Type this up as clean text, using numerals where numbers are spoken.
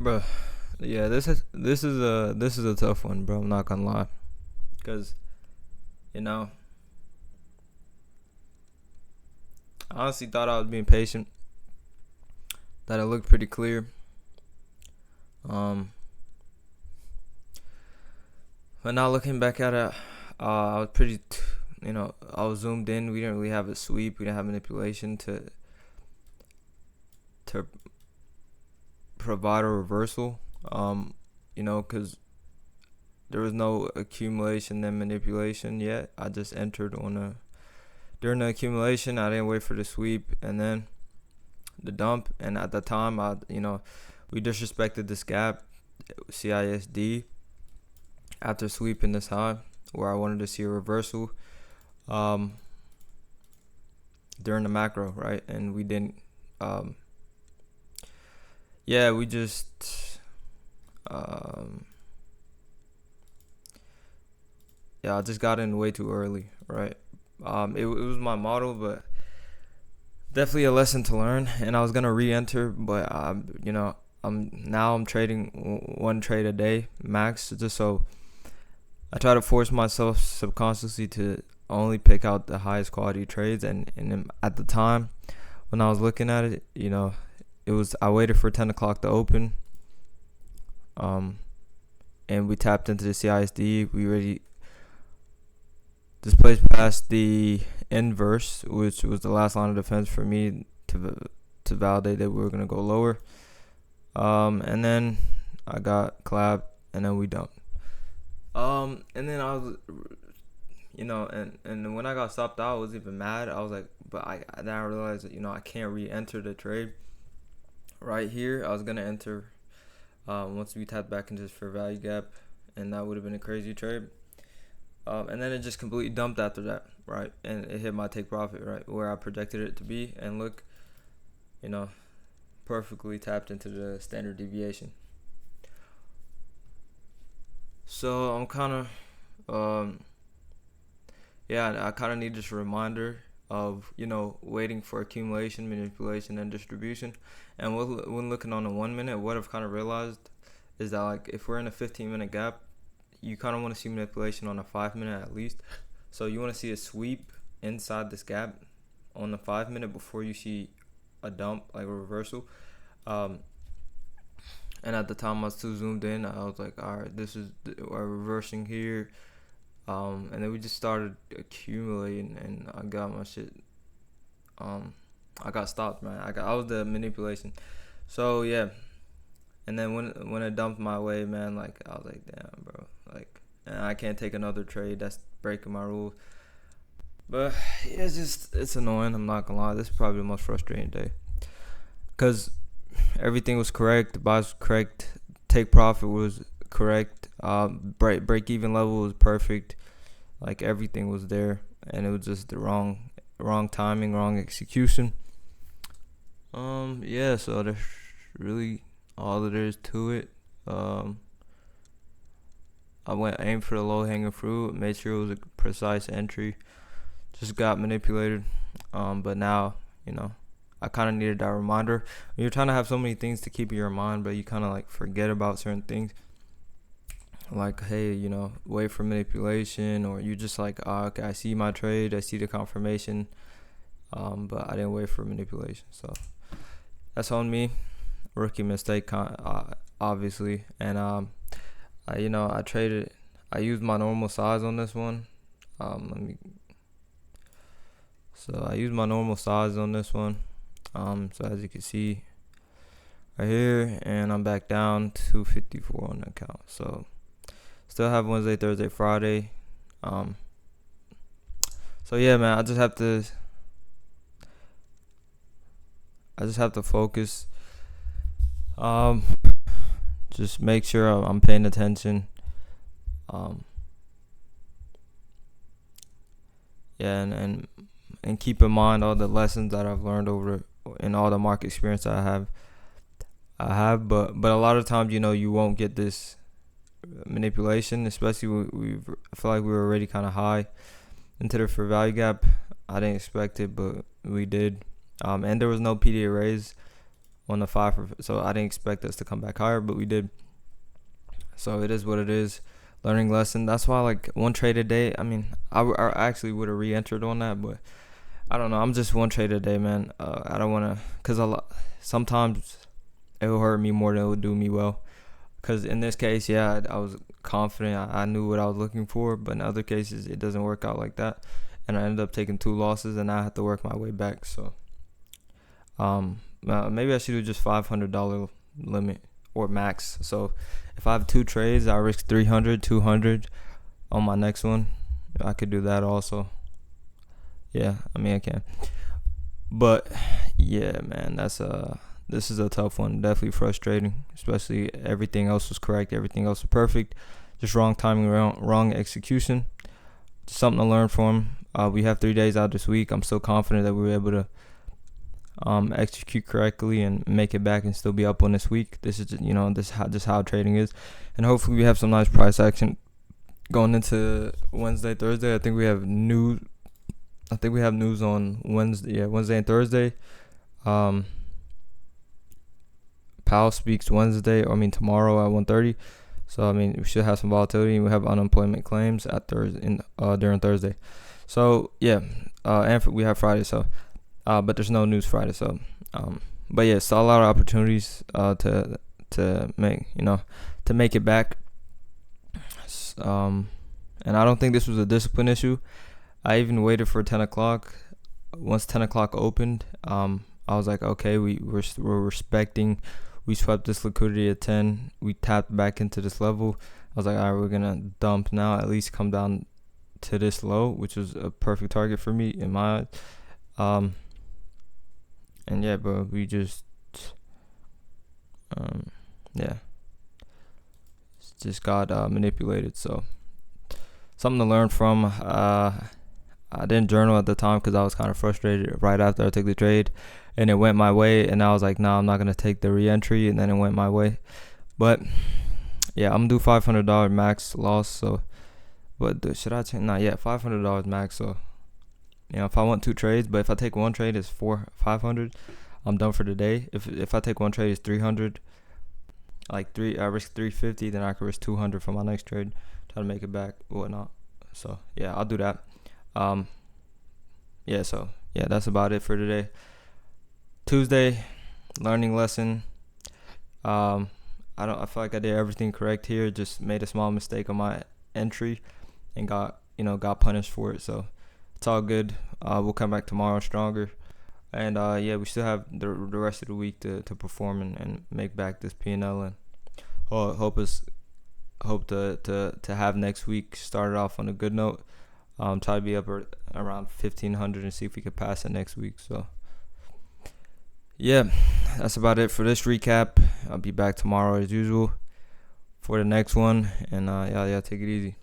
Bro, yeah, this is a tough one, bro. I'm not gonna lie, cause you know, I honestly thought I was being patient. That it looked pretty clear. Um, but now looking back at it, I was I was zoomed in. We didn't really have a sweep. We didn't have manipulation to provide a reversal. Cause there was no accumulation and manipulation yet. I just entered on a during the accumulation. I didn't wait for the sweep and then the dump. And at the time, we disrespected this gap, CISD, after sweeping this high, where I wanted to see a reversal um, during the macro, right? And we didn't. Um, yeah, we just. Um, yeah, I just got in way too early, right? It was my model, but definitely a lesson to learn. And I was gonna re-enter, but I'm trading one trade a day max, just so I try to force myself subconsciously to only pick out the highest quality trades. And at the time when I was looking at it, I waited for 10 o'clock to open, um, and we tapped into the CISD. We already displaced past the inverse, which was the last line of defense for me to validate that we were gonna go lower. And then I got clapped, and then we dumped. And then I was, and when I got stopped out, I was even mad. I was like, but then I realized that I can't re-enter the trade right here. I was gonna enter once we tapped back into this fair value gap, and that would have been a crazy trade. And then it just completely dumped after that, right? And it hit my take profit, right, where I projected it to be, and look, you know, perfectly tapped into the standard deviation. So I'm kind of, I kind of need this reminder of waiting for accumulation, manipulation, and distribution. And when looking on the 1 minute, what I've kind of realized is that, like, if we're in a 15-minute gap, you kind of want to see manipulation on a 5 minute at least. So you want to see a sweep inside this gap on the 5 minute before you see a dump, like a reversal. And at the time I was too zoomed in. I was like, all right, this is we're reversing here. And then we just started accumulating, and I got my shit. I got stopped, man. I was the manipulation. So yeah. And then when it dumped my way, man, like, I was like, damn, bro, like, and I can't take another trade. That's breaking my rules. But yeah, it's annoying. I'm not gonna lie. This is probably the most frustrating day, cause everything was correct. The buys was correct. Take profit was correct. Break even level was perfect. Like, everything was there, and it was just the wrong timing, wrong execution. Yeah. So there's really all that there is to it. I went aim for the low hanging fruit, made sure it was a precise entry. Just got manipulated. But now, I kind of needed that reminder. You're trying to have so many things to keep in your mind, but you kind of, like, forget about certain things. Like, hey, wait for manipulation, or you just like, oh, okay, I see my trade, I see the confirmation, but I didn't wait for manipulation. So that's on me. Rookie mistake, obviously. And I traded. I used my normal size on this one. So I used my normal size on this one. So as you can see right here, and I'm back down 254 on the account. So still have Wednesday, Thursday, Friday. So yeah, man, I just have to focus. Just make sure I'm paying attention. Yeah, and keep in mind all the lessons that I've learned over and all the market experience I have. But a lot of times, you won't get this manipulation, especially I feel like we were already kind of high into the fair value gap. I didn't expect it, but we did. And there was no PDA raise. on the 5 so I didn't expect us to come back higher, but we did. So it is what it is. Learning lesson. That's why, like, one trade a day. I mean, I actually would have re-entered on that, but I don't know. I'm just one trade a day, man. I don't want to, because sometimes it will hurt me more than it will do me well. Because in this case, yeah, I was confident. I knew what I was looking for. But in other cases, it doesn't work out like that. And I ended up taking 2 losses, and I had to work my way back. So maybe I should do just $500 limit or max. So if I have 2 trades, I risk 300, 200 on my next one. I could do that also. Yeah, I mean, I can. But yeah, man, this is a tough one. Definitely frustrating, especially everything else was correct, everything else was perfect, just wrong timing, wrong execution. Just something to learn from. We have 3 days out this week. I'm still confident that we were able to execute correctly and make it back and still be up on this week. This is just how trading is, and hopefully we have some nice price action going into Wednesday, Thursday. I think we have news on Wednesday. Yeah, Wednesday and Thursday. Powell speaks tomorrow at 1:30. So I mean, we should have some volatility. We have unemployment claims at during Thursday. So yeah, and we have Friday. So, but there's no news Friday. So, but yeah, saw a lot of opportunities to make it back. And I don't think this was a discipline issue. I even waited for 10 o'clock. Once 10 o'clock opened, I was like, okay, we're respecting. We swept this liquidity at 10. We tapped back into this level. I was like, all right, we're going to dump now, at least come down to this low, which was a perfect target for me in my eyes. And yeah, bro, we just, just got manipulated. So something to learn from. I didn't journal at the time because I was kind of frustrated right after I took the trade, and it went my way, and I was like, nah, I'm not going to take the re-entry, and then it went my way. But yeah, I'm going to do $500 max loss. So, but should I take? Nah, yeah, $500 max. So, if I want 2 trades, but if I take one trade, it's $500. I'm done for the day. If I take one trade, it's 300. I risk 350, then I could risk 200 for my next trade, try to make it back, whatnot. So yeah, I'll do that. So that's about it for today. Tuesday, learning lesson. I feel like I did everything correct here. Just made a small mistake on my entry, and got punished for it. So it's all good. We'll come back tomorrow stronger, and we still have the rest of the week to perform and make back this P&L, and hope to have next week started off on a good note. Try to be up around 1,500 and see if we could pass it next week. So yeah, that's about it for this recap. I'll be back tomorrow as usual for the next one, and take it easy.